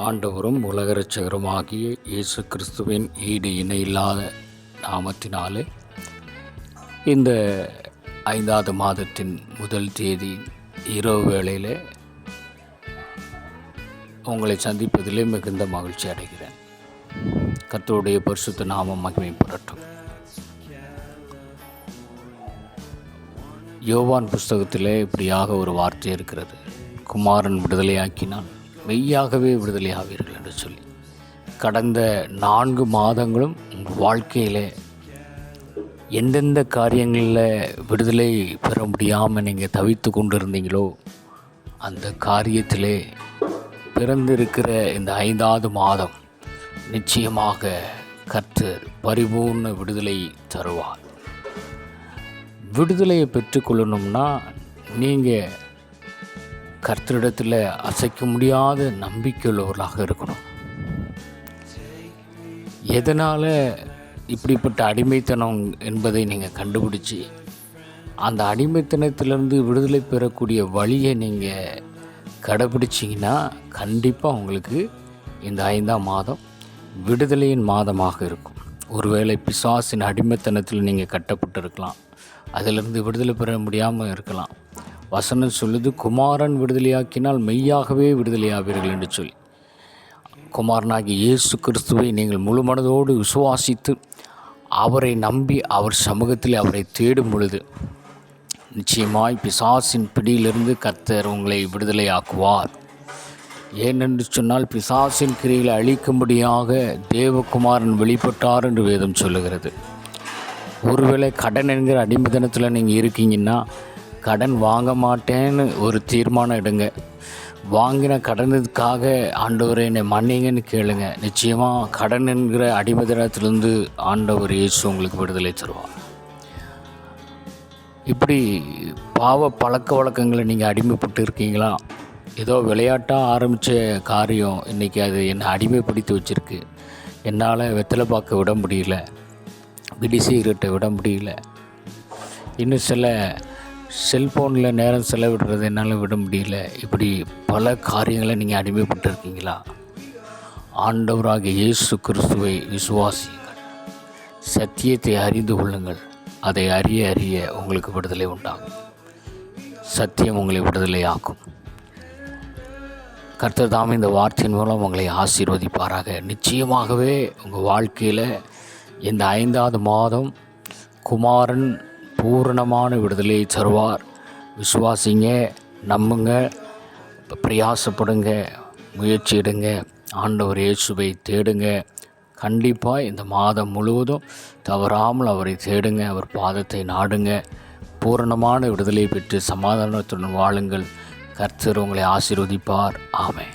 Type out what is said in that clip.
ஆண்டவரும் உலக இரட்சகருமாகிய இயேசு கிறிஸ்துவின் ஈடு இணையில்லாத நாமத்தினாலே இந்த 5வது மாதத்தின் முதல் தேதி இரவு வேளையில் உங்களை சந்திப்பதிலே மிகுந்த மகிழ்ச்சி அடைகிறேன். கர்த்தருடைய பரிசுத்த நாமம் மகிமைப்படட்டும். யோவான் புஸ்தகத்திலே இப்படியாக ஒரு வார்த்தை இருக்கிறது. குமாரன் விடுதலையாக்கினான், மெய்யாகவே விடுதலையாவீர்கள் என்று சொல்லி. கடந்த 4 மாதங்களும் உங்கள் வாழ்க்கையில் எந்தெந்த காரியங்களில் விடுதலை பெற முடியாமல் நீங்கள் தவித்து கொண்டு இருந்தீங்களோ அந்த காரியத்திலே பிறந்திருக்கிற இந்த 5வது மாதம் நிச்சயமாக கர்த்தர் பரிபூர்ண விடுதலை தருவார். விடுதலையை பெற்றுக்கொள்ளணும்னா நீங்கள் கர்த்தரிடத்தில் அசைக்க முடியாத நம்பிக்கை உள்ளவர்களாக இருக்கணும். எதனால் இப்படிப்பட்ட அடிமைத்தனம் என்பதை நீங்கள் கண்டுபிடிச்சி அந்த அடிமைத்தனத்திலிருந்து விடுதலை பெறக்கூடிய வழியை நீங்கள் கடைப்பிடிச்சிங்கன்னா கண்டிப்பாக உங்களுக்கு இந்த 5ஆம் மாதம் விடுதலையின் மாதமாக இருக்கும். ஒருவேளை பிசாசின் அடிமைத்தனத்தில் நீங்கள் கட்டப்பட்டிருக்கலாம், அதிலிருந்து விடுதலை பெற முடியாமல் இருக்கலாம். வசனம் சொல்லுது, குமாரன் விடுதலையாக்கினால் மெய்யாகவே விடுதலையாவீர்கள் என்று சொல்லி. குமாரனாகிய இயேசு கிறிஸ்துவை நீங்கள் முழு மனதோடு விசுவாசித்து அவரை நம்பி அவர் சமூகத்தில் அவரை தேடும் பொழுது நிச்சயமாய் பிசாசின் பிடியிலிருந்து கர்த்தர் உங்களை விடுதலையாக்குவார். ஏனென்று சொன்னால் பிசாசின் கிரிகளை அழிக்கும்படியாக தேவகுமாரன் வெளிப்பட்டார் என்று வேதம் சொல்லுகிறது. ஒருவேளை கடன் என்கிற அடிமைத்தனத்தில் நீங்கள் இருக்கீங்கன்னா கடன் வாங்க மாட்டேன்னு ஒரு தீர்மானம் எடுங்க. வாங்கின கடனுக்காக ஆண்டவரை என்னை மன்னிங்கன்னு கேளுங்க. நிச்சயமாக கடன் என்கிற அடிமைத்தனத்திலிருந்து ஆண்டவர் இயேசு உங்களுக்கு விடுதலை தருவார். இப்படி பாவ பழக்க வழக்கங்களை நீங்கள் அடிமைப்பட்டு இருக்கீங்களா? ஏதோ விளையாட்டாக ஆரம்பித்த காரியம் இன்றைக்கி அது என்னை அடிமைப்படுத்தி வச்சுருக்கு. என்னால் வெத்தலை பார்க்க விட முடியல, பிடி சிகரெட்டை விட முடியல, இன்னும் சில செல்ஃபோனில் நேரம் செலவிடுறது என்னால் விட முடியல. இப்படி பல காரியங்களை நீங்கள் அடிமைப்பட்டிருக்கீங்களா? ஆண்டவராகிய இயேசு கிறிஸ்துவை விசுவாசியுங்கள், சத்தியத்தை அறிந்து கொள்ளுங்கள். அதை அறிய அறிய உங்களுக்கு விடுதலை உண்டாகும். சத்தியம் உங்களை விடுதலையாக்கும். கர்த்தர் தாமே இந்த வார்த்தையின் மூலம் உங்களை ஆசீர்வதிப்பாராக. நிச்சயமாகவே உங்கள் வாழ்க்கையில் இந்த 5வது மாதம் குமாரன் பூரணமான விடுதலையை தருவார். விசுவாசிங்க, நம்புங்க, பிரயாசப்படுங்க, முயற்சியிடுங்க, ஆண்டவர் இயேசுவை தேடுங்க. கண்டிப்பாக இந்த மாதம் முழுவதும் தவறாமல் அவரை தேடுங்க, அவர் பாதத்தை நாடுங்க. பூரணமான விடுதலை பெற்று சமாதானத்துடன் வாழுங்கள். கர்த்தர் உங்களை ஆசீர்வதிப்பார். ஆமென்.